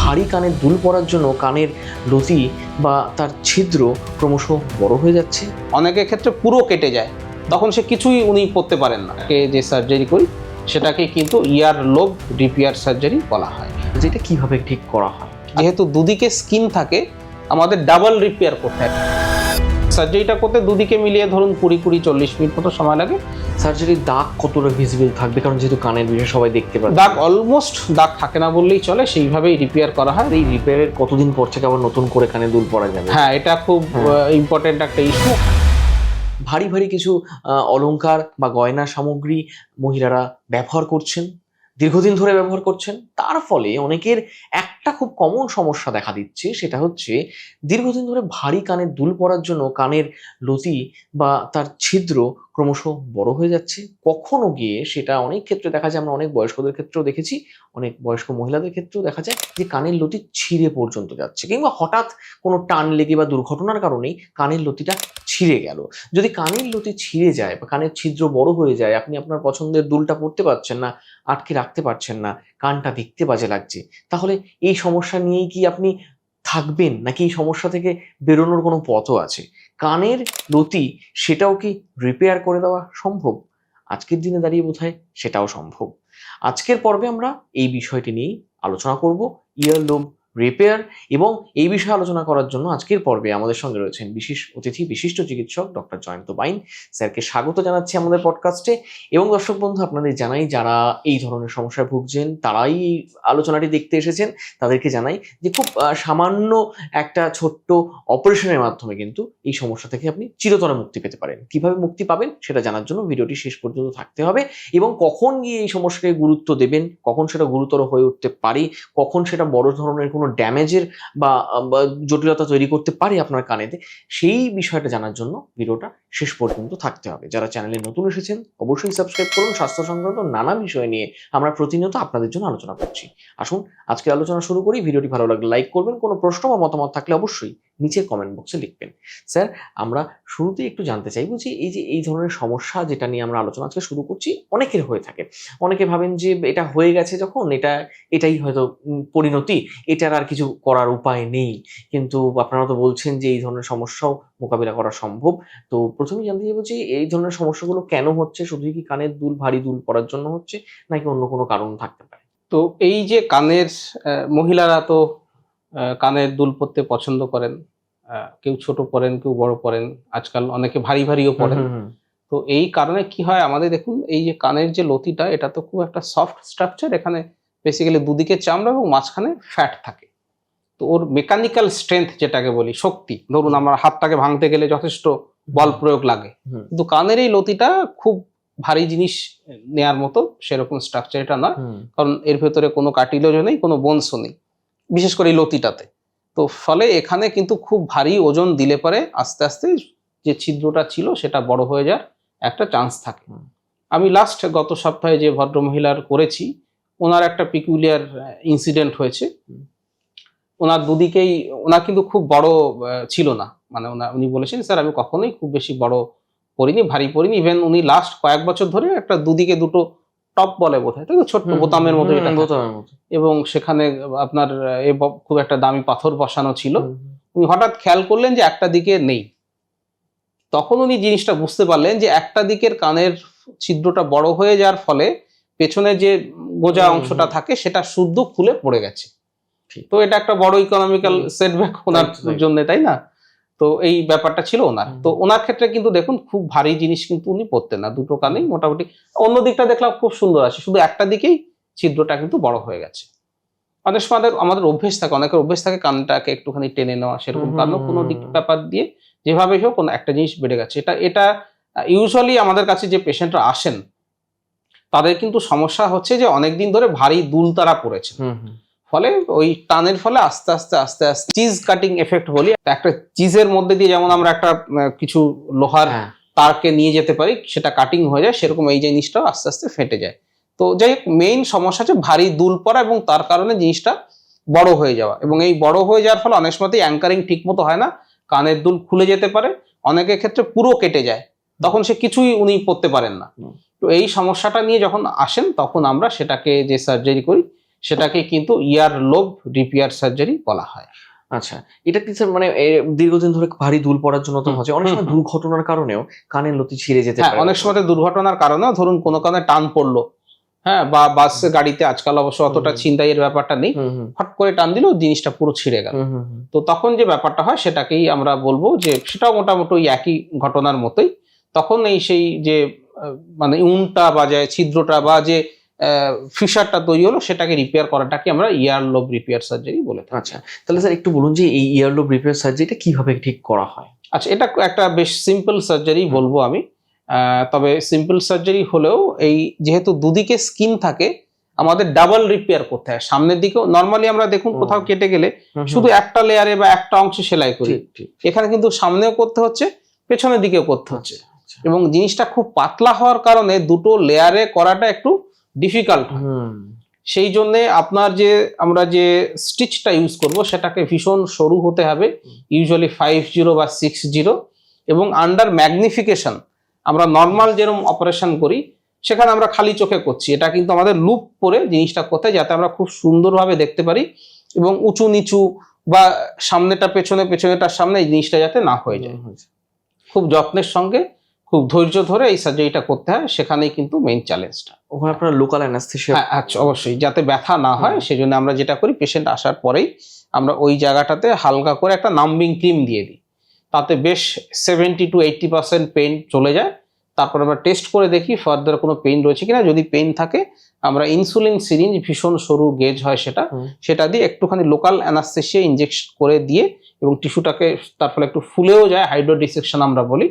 ভারী কানের দুল পড়ার জন্য কানের লতি বা তার ছিদ্র ক্রমশ বড় হয়ে যাচ্ছে। অনেকের ক্ষেত্রে পুরো কেটে যায়, তখন সে কিছুই উনি করতে পারেন না। যে সার্জারি করি সেটাকে কিন্তু ইয়ার লোব রিপেয়ার সার্জারি বলা হয়। যেটা কিভাবে ঠিক করা হয়? যেহেতু দুদিকে স্কিন থাকে, আমাদের ডাবল রিপেয়ার করতে হয়। সার্জারিটা করতে দুদিকে মিলিয়ে ধরুন 20-40 মিনিট মতো সময় লাগে। সার্জারির দাগ কতটা ভিজিবল থাকবে, কারণ যেহেতু কানের বিষয় সবাই দেখতে পাবে? দাগ অলমোস্ট দাগ থাকে না বললেই চলে, সেইভাবেই রিপেয়ার করা হয়। এই রিপেয়ারের কতদিন পর থেকে আবার নতুন করে কানে দুল পড়া যাবে? হ্যাঁ, এটা খুব ইম্পর্টেন্ট একটা ইস্যু। ভারী ভারী কিছু অলংকার বা গয়না সামগ্রী মহিলারা ব্যবহার করছেন, দীর্ঘদিন ধরে ব্যবহার করছেন। তার ফলে অনেকের একটা খুব কমন সমস্যা দেখা দিচ্ছে, সেটা হচ্ছে দীর্ঘদিন ধরে ভারী কানের দুল পড়ার জন্য কানের লতি বা তার ছিদ্র ক্রমশ বড় হয়ে যাচ্ছে। কখনো গিয়ে সেটা অনেক ক্ষেত্রে দেখা যায়, আমরা অনেক বয়স্কদের ক্ষেত্রেও দেখেছি, অনেক বয়স্ক মহিলাদের ক্ষেত্রেও দেখা যায় যে কানের লতি ছিঁড়ে পর্যন্ত যাচ্ছে, কিংবা হঠাৎ কোনো টান লেগে বা দুর্ঘটনার কারণেই কানের লতিটা ছিঁড়ে গেল। যদি কানের লতি ছিঁড়ে যায় বা কানের ছিদ্র বড় হয়ে যায়, আপনি আপনার পছন্দের দুলটা পরতে পারছেন না, আটকে রাখতে পারছেন না, কানটা দেখতে বাজে লাগছে, তাহলে এই সমস্যা নিয়েই কি আপনি থাকবেন, নাকি এই সমস্যা থেকে বেরোনোর কোনো পথও আছে? কানের লতি সেটাও কি রিপেয়ার করে দেওয়া সম্ভব? আজকের দিনে দাঁড়িয়ে বোধহয় সেটাও সম্ভব। আজকের পর্বে আমরা এই বিষয়টি নিয়েই আলোচনা করব, ইয়ার লোব রিপেয়ার। এবং এই বিষয়ে আলোচনা করার জন্য আজকের পর্বে আমাদের সঙ্গে রয়েছেন বিশেষ অতিথি, বিশিষ্ট চিকিৎসক ডক্টর জয়ন্ত বাইন। স্যারকে স্বাগত জানাচ্ছি আমাদের পডকাস্টে। এবং দর্শক বন্ধু, আপনাদের জানাই যারা এই ধরনের সমস্যায় ভুগছেন, তারাই এই আলোচনাটি দেখতে এসেছেন, তাদেরকে জানাই যে খুব সামান্য একটা ছোট্ট অপারেশনের মাধ্যমে কিন্তু এই সমস্যা থেকে আপনি চিরতরে মুক্তি পেতে পারেন। কিভাবে মুক্তি পাবেন সেটা জানার জন্য ভিডিওটি শেষ পর্যন্ত থাকতে হবে। এবং কখন গিয়ে এই সমস্যাকে গুরুত্ব দেবেন, কখন সেটা গুরুতর হয়ে উঠতে পারে, কখন সেটা বড় ধরনের কোনো ড্যামেজের বা জটিলতা তৈরি করতে পারে আপনার কানেতে, সেই বিষয়টা জানার জন্য ভিডিওটা শেষ পর্যন্ত থাকতে হবে। যারা চ্যানেলে নতুন এসেছেন অবশ্যই সাবস্ক্রাইব করুন। স্বাস্থ্য সংক্রান্ত নানা বিষয় নিয়ে আমরা প্রতিনিয়ত আপনাদের জন্য আলোচনা করছি। আসুন আজকে আলোচনা শুরু করি। ভিডিওটি ভালো লাগলে লাইক করবেন, কোনো প্রশ্ন বা মতামত থাকলে অবশ্যই নিচের কমেন্ট বক্সে লিখবেন। স্যার, আমরা শুরুতেই একটু জানতে চাইবো যে এই ধরনের সমস্যা যেটা নিয়ে আমরা আলোচনা আজকে শুরু করছি, অনেকের হয়ে থাকে। অনেকে ভাবেন যে এটা হয়ে গেছে যখন, এটাই হয়তো পরিণতি, এটার আর কিছু করার উপায় নেই। কিন্তু আপনারা তো বলছেন যে এই ধরনের সমস্যাও মোকাবিলা করা সম্ভব। তো প্রথমেই জানতে চাইবো যে এই ধরনের সমস্যাগুলো কেন হচ্ছে? শুধুই কি কানের দুল, ভারী দুল পড়ার জন্য হচ্ছে, নাকি অন্য কোনো কারণ থাকতে পারে? তো এই যে কানের মহিলারা তো কানের দুল পরতে পছন্দ করেন। কেউ ছোট পরেন, কেউ বড় পরেন, আজকাল অনেকে ভারী ভারীও পরেন। তো এই কারণে কি হয়, আমাদের দেখুন এই যে কানের যে লতিটা, এটা তো খুব একটা সফট স্ট্রাকচার। এখানে বেসিক্যালি দুদিকে চামড়া এবং মাঝখানে ফ্যাট থাকে। তো ওর মেকানিক্যাল স্ট্রেংথ যেটাকে বলি, শক্তি, ধরুন আমার হাতটাকে ভাঙতে গেলে যথেষ্ট বল প্রয়োগ লাগে, কিন্তু কানের এই লতিটা খুব ভারী জিনিস নেয়ার মতো সেরকম স্ট্রাকচার এটা নয়। কারণ এর ভেতরে কোনো কার্টিলেজও নেই, কোনো বোনসও নেই, বিশেষ করে এই লতিটাতে। তো ফলে এখানে কিন্তু খুব ভারী ওজন দিলে পরে আস্তে আস্তে যে ছিদ্রটা ছিল সেটা বড় হয়ে যাওয়ার একটা চান্স থাকে। আমি লাস্ট গত সপ্তাহে যে ভদ্রমহিলার করেছি, ওনার একটা পিকুলিয়ার ইনসিডেন্ট হয়েছে। ওনার দুদিকেই, ওনার কিন্তু খুব বড় ছিল না, মানে উনি বলেছেন স্যার আমি কখনোই খুব বেশি বড় পরিনি, ভারী পরিনি। ইভেন উনি লাস্ট কয়েক বছর ধরে একটা দুদিকে দুটো টপ বলে বোধহয়, তাই তো, ছোট্ট বোতামের মতো এটা, এবং সেখানে আপনার খুব একটা দামি পাথর বসানো ছিল। উনি হঠাৎ খেয়াল করলেন যে একটা দিকে নেই। তখন উনি জিনিসটা বুঝতে পারলেন যে একটা দিকের কানের ছিদ্রটা বড় হয়ে যাওয়ার ফলে পেছনে যে গোজা অংশটা থাকে সেটা শুদ্ধ খুলে পড়ে গেছে। তো এটা একটা বড় ইকোনমিক্যাল সেটব্যাক ওনার জন্য, তাই না? তো এই ব্যাপারটা ছিল ওনার। তো ওনার ক্ষেত্রে কিন্তু দেখুন খুব ভারী জিনিস কিন্তু উনি পরতেন না, দুটো কানেই মোটামুটি। অন্য দিকটা দেখলাম খুব সুন্দর আছে, শুধু একটা দিকেই ছিদ্রটা কিন্তু বড় হয়ে গেছে। অনেক সময় আমাদের অভ্যেস থাকে, অনেকের অভ্যেস থাকে কানটাকে একটুখানি টেনে নেওয়া, সেরকম কারণ কোনো দিক ব্যাপার দিয়ে যেভাবে হোক কোনো একটা জিনিস বেড়ে গেছে। এটা ইউজুয়ালি আমাদের কাছে যে পেশেন্টরা আসেন তাদের কিন্তু সমস্যা হচ্ছে যে অনেকদিন ধরে ভারী দুল তারা পড়েছে, ফলে ওই টানের ফলে আস্তে আস্তে আস্তে আস্তে চিজ কাটিং এফেক্ট বলি, একটা চিজের মধ্যে দিয়ে যেমন আমরা একটা কিছু লোহার তারকে নিয়ে যেতে পারি, সেটা কাটিং হয়ে যায়, সেরকম এই জিনিসটাও আস্তে আস্তে ফেটে যায়। তো যাই হোক, মেইন সমস্যা হচ্ছে ভারী দুল পড়া এবং তার কারণে জিনিসটা বড় হয়ে যাওয়া। এবং এই বড় হয়ে যাওয়ার ফলে অনেক সময়তেই অ্যাঙ্কারিং ঠিক মতো হয় না, কানের দুল খুলে যেতে পারে, অনেকের ক্ষেত্রে পুরো কেটে যায়, তখন সে কিছুই উনি পরতে পারেন না। তো এই সমস্যাটা নিয়ে যখন আসেন তখন আমরা সেটাকে যে সার্জারি করি সেটাকে কিন্তু ইয়ার লোব রিপেয়ার সার্জারি বলা হয়। আচ্ছা, এটা কি স্যার মানে দীর্ঘদিন ধরে ভারী দুল পড়ার জন্য তো হচ্ছে, অনেক সময় দুর্ঘটনার কারণেও কানের লতি ছিঁড়ে যেতে হ্যাঁ, পারে। অনেক সময় দুর্ঘটনার কারণেও ধরুন কোনো কারণে টান পড়লো, হ্যাঁ, বা বাস গাড়িতে আজকাল অবশ্য অতটা ছিনতাইয়ের ব্যাপারটা নেই, ফট করে টান দিলেও জিনিসটা পুরো ছিঁড়ে গেল। তো তখন যে ব্যাপারটা হয় সেটাকেই আমরা বলবো যে সেটাও মোটামুটি ওই একই ঘটনার মতোই। তখন এই সেই যে মানে উনটা বা যে ছিদ্রটা বা যে ফিশারটা তৈরি হলো সেটাকে রিপেয়ার করাটাকে আমরা ইয়ার লোব রিপেয়ার সার্জারি বলে থাকি। আচ্ছা, তাহলে স্যার একটু বলুন যে এই ইয়ার লোব রিপেয়ার সার্জারিটা কিভাবে ঠিক করা হয়? আচ্ছা, এটা একটা বেশ সিম্পল সার্জারি বলবো আমি। তবে সিম্পল সার্জারি হলেও এই যেহেতু দুদিকে স্কিন থাকে, আমাদের ডাবল রিপেয়ার করতে হয়। সামনের দিকেও নরমালি আমরা দেখুন কোথাও কেটে গেলে শুধু একটা লেয়ারে বা একটা অংশে সেলাই করি, এখানে কিন্তু সামনেও করতে হচ্ছে, পেছনের দিকেও করতে হচ্ছে। এবং জিনিসটা খুব পাতলা হওয়ার কারণে দুটো লেয়ারে করাটা একটু ডিফিকাল্ট। সেই জন্য আপনার যে আমরা যে স্টিচটা ইউজ করব সেটাকে ভীষণ সরু হতে হবে, ইউজুয়ালি 50 বা 60, এবং আন্ডার ম্যাগনিফিকেশন। আমরা নর্মাল যেরকম অপারেশন করি সেখানে আমরা খালি চোখে করছি, এটা কিন্তু আমাদের লুপ করে জিনিসটা করতে যাতে আমরা খুব সুন্দরভাবে দেখতে পারি এবং উঁচু নিচু বা সামনেটা পেছনে, পেছনেটার সামনে এই জিনিসটা যাতে না হয়ে যায়। খুব যত্নের সঙ্গে খুব ধৈর্য ধরে এই সার্জারিটা করতে হয়, সেখানেই কিন্তু মেইন চ্যালেঞ্জটা। ওখানে আপনার লোকাল অ্যানাস্থেসিয়া? হ্যাঁ, আচ্ছা, অবশ্যই যাতে ব্যথা না হয় সেজন্য আমরা যেটা করি, পেশেন্ট আসার পরেই আমরা ওই জায়গাটাতে হালকা করে একটা নাম্বিং ক্রিম দিয়ে দিই, তাতে বেশ 70 to 80% পেইন চলে যায়। তারপর আমরা টেস্ট করে দেখি ফার্দার কোনো পেইন রয়েছে কিনা। যদি পেইন থাকে আমরা ইনসুলিন সিরিঞ্জ, ভীষণ সরু গেজ হয় সেটা দিয়ে একটুখানি লোকাল অ্যানাস্থেসিয়া ইনজেকশন করে দিয়ে, এবং টিস্যুটাকে তার ফলে একটু ফুলেও যায়, হাইড্রো ডিসেকশন আমরা বলি,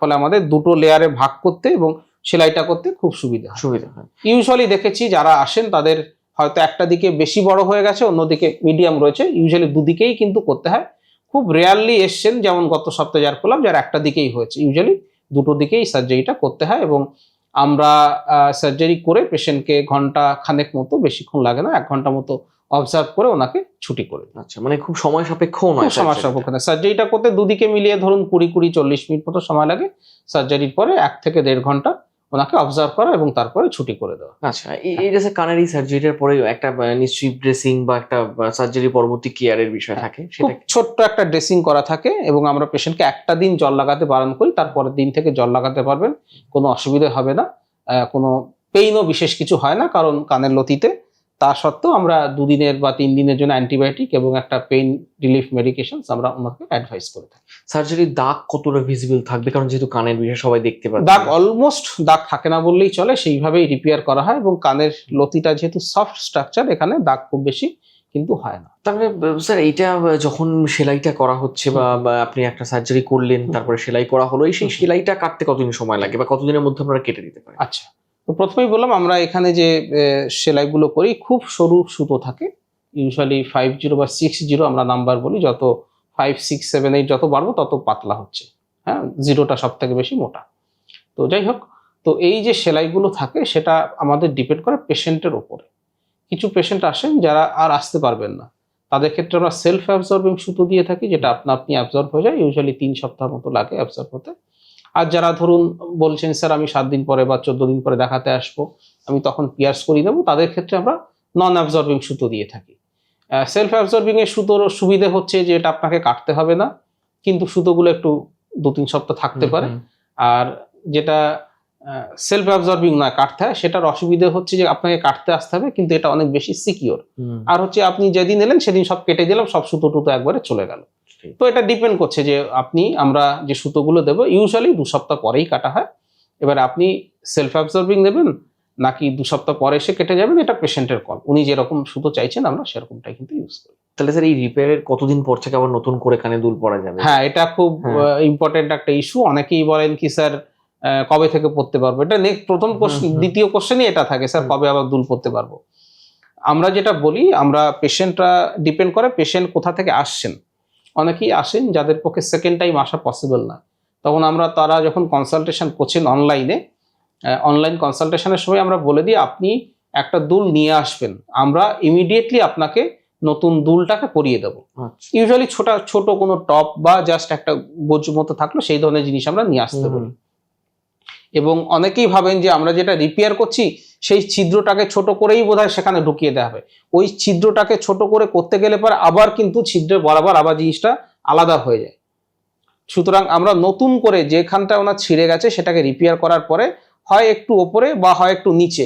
ফলে আমাদের দুটো লেয়ারে ভাগ করতে এবং সেলাইটা করতে খুব সুবিধা হয়। ইউজুয়ালি দেখেছি যারা আসেন তাদের হয়তো একটা দিকে বেশি বড় হয়ে গেছে, অন্যদিকে মিডিয়াম রয়েছে, ইউজুয়ালি দুদিকেই কিন্তু করতে হয়। খুব রেয়ারলি এসছেন, যেমন গত সপ্তাহে যার করলাম, যার একটা দিকেই হয়েছে। ইউজুয়ালি দুটো দিকেই সার্জারিটা করতে হয়, এবং আমরা সার্জারি করে পেশেন্টকে ঘন্টা খানেক মতো, বেশিক্ষণ লাগে না, 1 ঘন্টা মতো অবজার্ভ করে ওনাকে ছুটি করে। আচ্ছা, মানে খুব সময় সাপেক্ষ নয়? সময় সাপেক্ষ না, সার্জারিটা করতে দুদিকে মিলিয়ে ধরুন 20-40 মিনিট মতো সময় লাগে। সার্জারির পরে 1 থেকে 1.5 ঘন্টা ওনাকে অবজার্ভ করা এবং তারপরে ছুটি করে দেওয়া। আচ্ছা, এই যে কানের এই সার্জারিটার পরে একটা নিশ্চয়ই ড্রেসিং বা একটা সার্জারি পরবর্তী কেয়ারের বিষয় থাকে, সেটা ছোট্ট একটা ড্রেসিং করা থাকে, এবং আমরা পেশেন্টকে একটা দিন জল লাগাতে বারণ করি, তারপরের দিন থেকে জল লাগাতে পারবেন, কোনো অসুবিধা হবে না, কোনো পেইনও বিশেষ কিছু হয় না কারণ কানের লতিতে। তা সত্ত্বেও আমরা 2 দিনের বা 3 দিনের জন্য অ্যান্টিবায়োটিক এবং একটা পেইন রিলিফ মেডিকেশন আমরা ওনাকে অ্যাডভাইস করে থাকি। সার্জারির দাগ কতটা ভিজিবল থাকবে, কারণ যেহেতু কানের বিষয় সবাই দেখতে পাবে? দাগ অলমোস্ট দাগ থাকে না বললেই চলে, সেইভাবেই রিপেয়ার করা হয়, এবং কানের লতিটা যেহেতু সফট স্ট্রাকচার, এখানে দাগ খুব বেশি কিন্তু হয় না। তাহলে স্যার এইটা যখন সেলাইটা করা হচ্ছে বা আপনি একটা সার্জারি করলেন, তারপরে সেলাই করা হলো, সেই সেলাইটা কাটতে কতদিন সময় লাগে বা কতদিনের মধ্যে আপনারা কেটে দিতে পারেন? আচ্ছা, তো প্রথমেই বললাম আমরা এখানে যে সেলাইগুলো করি খুব সরু সুতো থাকে, ইউজুয়ালি 50 বা 60 আমরা নাম্বার বলি, যত 5, 6, 7, 8 যত বাড়বো তত পাতলা হচ্ছে, হ্যাঁ, 0টা সব থেকে বেশি মোটা। তো যাই হোক, তো এই যে সেলাইগুলো থাকে সেটা আমাদের ডিপেন্ড করে পেশেন্টের ওপরে। কিছু পেশেন্ট আসেন যারা আর আসতে পারবেন না, তাদের ক্ষেত্রে আমরা সেলফ অ্যাবজর্বিং সুতো দিয়ে থাকি, যেটা আপনি অ্যাবজর্ব হয়ে যায়, ইউজুয়ালি 3 সপ্তাহ মতো লাগে অ্যাবজর্ব হতে। আর যারা ধরুন বলছেন স্যার আমি 7 দিন পরে বা 14 দিন পরে দেখাতে আসবো, আমি তখন পিয়ার্স করিয়ে দেবো, তাদের ক্ষেত্রে আমরা নন অ্যাবজর্বিং সুতো দিয়ে থাকি। সেলফ অ্যাবজর্বিং এর সুতোর সুবিধে হচ্ছে যে এটা আপনাকে কাটতে হবে না, কিন্তু সুতোগুলো একটু 2-3 সপ্তাহ থাকতে পারে। আর যেটা সেলফ অ্যাবজর্বিং নয়, কাটতে হয়, সেটার অসুবিধা হচ্ছে যে আপনাকে কাটতে আসতে হবে, কিন্তু এটা অনেক বেশি সিকিওর। আর হচ্ছে আপনি যেদিন এলেন সেদিন সব কেটে দিলাম, সব সুতো টুতো একবারে চলে গেল। তো এটা ডিপেন্ড করছে যে আমরা যে সুতোগুলো দেবো, ইউজুয়ালি 2 সপ্তাহ পরেই কাটা হয়। এবার আপনি সেলফ অ্যাবজর্বিং নেবেন নাকি 2 সপ্তাহ পরে এসে কেটে যাবেন, এটা পেশেন্টের কল, উনি যেরকম সুতো চাইছেন আমরা সেরকমটাই কিন্তু ইউজ করি। তাহলে স্যার এই রিপেয়ারের কতদিন পর থেকে আবার নতুন করে কানে দুল পড়া যাবে? হ্যাঁ, এটা খুব ইম্পর্টেন্ট একটা ইস্যু। অনেকেই বলেন কি স্যার কবে থেকে পড়তে পারবো, এটা প্রথম কোশ্চেন, দ্বিতীয় কোশ্চেনই এটা থাকে, স্যার কবে আবার দুল পড়তে পারবো। আমরা যেটা বলি, আমরা পেশেন্টরা ডিপেন্ড করে পেশেন্ট কোথা থেকে আসছেন। অনেকেই আসেন যাদের পক্ষে সেকেন্ড টাইম আসা পসিবল না, তখন তারা যখন কনসালটেশন করছেন অনলাইন কনসালটেশনের সময় আমরা বলে দিই আপনি একটা দুল নিয়ে আসবেন, আমরা ইমিডিয়েটলি আপনাকে নতুন দুলটাকে পরিয়ে দেবো। ইউজুয়ালি ছোট কোনো টপ বা জাস্ট একটা গোজ মতো থাকলো, সেই ধরনের জিনিস আমরা নিয়ে আসতে বলি। এবং অনেকেই ভাবেন যে আমরা যেটা রিপেয়ার করছি সেই ছিদ্রটাকে ছোট করেই বোধহয় সেখানে ঢুকিয়ে দেওয়া হবে। ওই ছিদ্রটাকে ছোট করে করতে গেলে পরে আবার কিন্তু ছিদ্রের বরাবর আবার জিনিসটা আলাদা হয়ে যায়। সুতরাং আমরা নতুন করে যেখানটা ওনার ছিঁড়ে গেছে সেটাকে রিপেয়ার করার পরে হয় একটু ওপরে বা হয় একটু নিচে,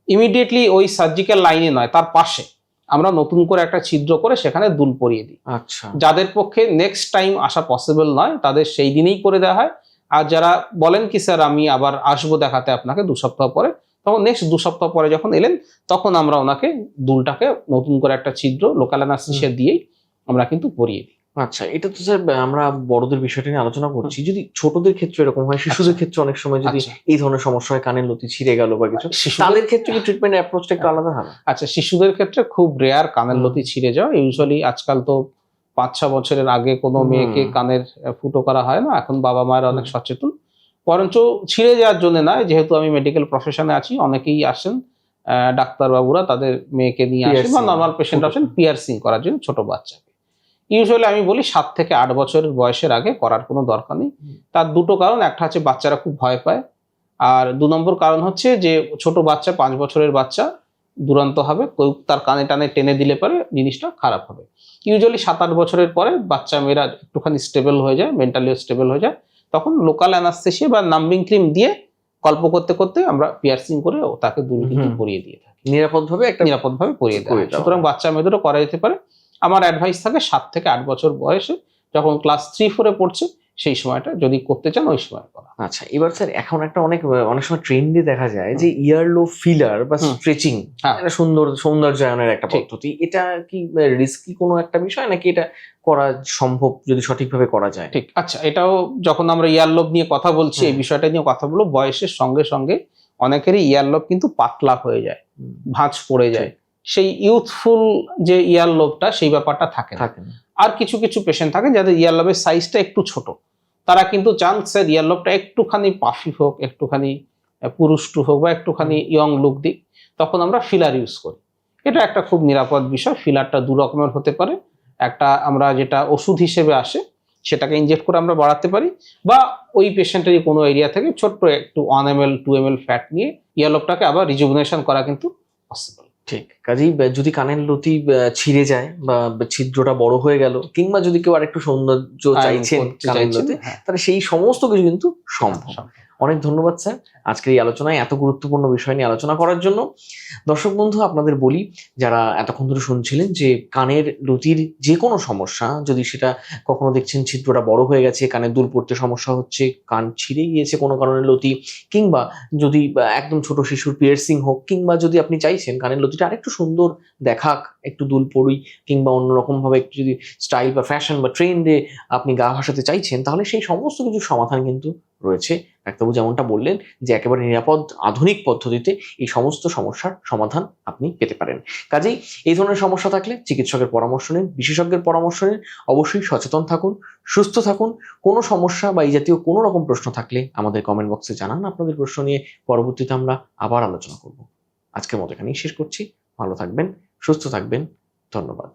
ইমিডিয়েটলি ওই সার্জিক্যাল লাইনে নয় তার পাশে আমরা নতুন করে একটা ছিদ্র করে সেখানে দুল পরিয়ে দিই। আচ্ছা, যাদের পক্ষে নেক্সট টাইম আসা পসিবল নয় তাদের সেই দিনেই করে দেওয়া হয়। আর যারা বলেন কি স্যার আমি আবার আসবো দেখাতে আপনাকে 2 সপ্তাহ পরে, তখন নেক্সট 2 সপ্তাহ পরে যখন এলেন তখন আমরা ওনাকে দুলটাকে নতুন করে একটা ছিদ্র লোকাল অ্যানাস্থেসিয়া দিয়েই আমরা কিন্তু পরিয়ে দিই। আচ্ছা, এটা তো স্যার আমরা বড়দের বিষয়টা নিয়ে আলোচনা করছি। যদি ছোটদের ক্ষেত্রে এরকম হয়, শিশুদের ক্ষেত্রে অনেক সময় যদি আচ্ছা। এই ধরনের সমস্যা হয়, কানের লতি ছিঁড়ে গেল বা কিছু, তাদের ক্ষেত্রে কি ট্রিটমেন্ট অ্যাপ্রোচটা একটু আলাদা হয়? আচ্ছা, শিশুদের ক্ষেত্রে খুব রেয়ার কানের লতি ছিঁড়ে যাওয়া। ইউজুয়ালি আজকাল তো 5-6 বছরের আগে কোনো মেয়েকে কানের ফুটো করা হয় না, এখন বাবা মায়ের অনেক সচেতন। বরঞ্চ ছিঁড়ে যাওয়ার জন্য নয়, যেহেতু আমি মেডিকেল প্রফেশনে আছি অনেকেই আসেন ডাক্তারবাবুরা তাদের মেয়েকে নিয়ে আসেন বা নর্মাল পেশেন্ট আসেন পিয়ার্সিং করার জন্য ছোট বাচ্চাকে। ইউজুয়ালি আমি বলি 7 থেকে 8 বছরের বয়সের আগে করার কোনো দরকার নেই। তার দুটো কারণ, একটা হচ্ছে বাচ্চারা খুব ভয় পায়, আর 2 নম্বর কারণ হচ্ছে যে ছোট বাচ্চা 5 বছরের বাচ্চা দুরন্ত হবে, কেউ তার কানে টানে টেনে দিলে পরে জিনিসটা খারাপ হবে। ইউজুয়ালি 7-8 বছরের পরে বাচ্চা মেয়েরা একটুখানি স্টেবল হয়ে যায়, মেন্টালিও স্টেবল হয়ে যায়, তখন লোকাল অ্যানাস্থেসিয়া বা নাম্বিং ক্রিম দিয়ে গল্প করতে করতে আমরা পিয়ার্সিং করে তাকে দুল কিন্তু পরিয়ে দিয়ে থাকি, নিরাপদভাবে পরিয়ে দেওয়া হয়। সুতরাং বাচ্চা মেয়েদেরও করা যেতে পারে। আমার অ্যাডভাইস থাকে 7 থেকে 8 বছর বয়সে যখন ক্লাস 3-4 এ পড়ছে সেই সময়টা যদি করতে চান ওই সময় করা। আচ্ছা, এবার স্যার এখন একটা অনেক সময় ট্রেন্ডে দেখা যায় যে ইয়ারলো ফিলার বা স্ট্রেচিং, একটা সৌন্দর্যায়নের একটা পদ্ধতি। এটা কি রিস্কি কোনো একটা বিষয়, নাকি এটা করা সম্ভব যদি সঠিকভাবে করা যায়? ঠিক, আচ্ছা, এটাও যখন আমরা ইয়ারলোব নিয়ে কথা বলছি এই বিষয়টা নিয়ে কথা বলবো, বয়সের সঙ্গে সঙ্গে অনেকেরই ইয়ারলোব কিন্তু পাতলা হয়ে যায়, ভাঁজ পড়ে যায়, সেই ইউথফুল যে ইয়ারলোবটা সেই ব্যাপারটা থাকে না। আর কিছু কিছু পেশেন্ট থাকে যাদের ইয়ারলোবের সাইজটা একটু ছোট, তারা কিন্তু চান স্যার ইয়ারলোবটা একটুখানি পাফি হোক, একটুখানি পুরুষ্টু হোক বা একটুখানি ইয়ং লুক দিক, তখন আমরা ফিলার ইউজ করি। এটা একটা খুব নিরাপদ বিষয়। ফিলারটা 2 রকমের হতে পারে, একটা আমরা যেটা ওষুধ হিসেবে আসে সেটাকে ইনজেক্ট করে আমরা বাড়াতে পারি, বা ওই পেশেন্টেরই কোনো এরিয়া থেকে ছোট্ট একটু 1 ml 2 ml ফ্যাট নিয়ে ইয়ারলোবটাকে আবার রিজুভিনেশন করা কিন্তু পসিবল। ঠিক, কাজেই যদি কানের লতি ছিঁড়ে যায় বা ছিদ্রটা বড় হয়ে গেল, কিংবা যদি কেউ আরেকটু সৌন্দর্য চাইছেন কানের লতিতে, তাহলে সেই সমস্ত কিছু কিন্তু সম্ভব। অনেক ধন্যবাদ স্যার আজকের এই আলোচনায় এত গুরুত্বপূর্ণ বিষয় নিয়ে আলোচনা করার জন্য। দর্শক বন্ধু, আপনাদের বলি, যারা এতক্ষণ ধরে শুনছিলেন যে কানের লতির যে কোনো সমস্যা, যদি সেটা কখনো দেখছেন ছিদ্রটা বড় হয়ে গেছে, কানের দুল পড়তে সমস্যা হচ্ছে, কান ছিঁড়ে গিয়েছে কোনো কারণে লতি, কিংবা যদি একদম ছোট শিশুর পিয়ার্সিং হোক, কিংবা যদি আপনি চাইছেন কানের লতিটা আরেকটু সুন্দর দেখাক, একটু দুল পড়ুই, কিংবা অন্যরকম ভাবে একটু যদি স্টাইল বা ফ্যাশন বা ট্রেন্ডে আপনি গা ভাসাতে চাইছেন, তাহলে সেই সমস্ত কিছু সমাধান কিন্তু রয়েছে। ডাক্তারবাবু যেমনটা বললেন যে একেবারে নিরাপদ আধুনিক পদ্ধতিতে এই সমস্ত সমস্যার সমাধান আপনি পেতে পারেন। কাজেই এই ধরনের সমস্যা থাকলে চিকিৎসকের পরামর্শ নিন, বিশেষজ্ঞের পরামর্শ নিন। অবশ্যই সচেতন থাকুন, সুস্থ থাকুন। কোনো সমস্যা বা এই জাতীয় কোনো রকম প্রশ্ন থাকলে আমাদের কমেন্ট বক্সে জানান। আপনাদের প্রশ্ন নিয়ে পরবর্তীতে আমরা আবার আলোচনা করব। আজকের মতো এখানেই শেষ করছি। ভালো থাকবেন, সুস্থ থাকবেন। ধন্যবাদ।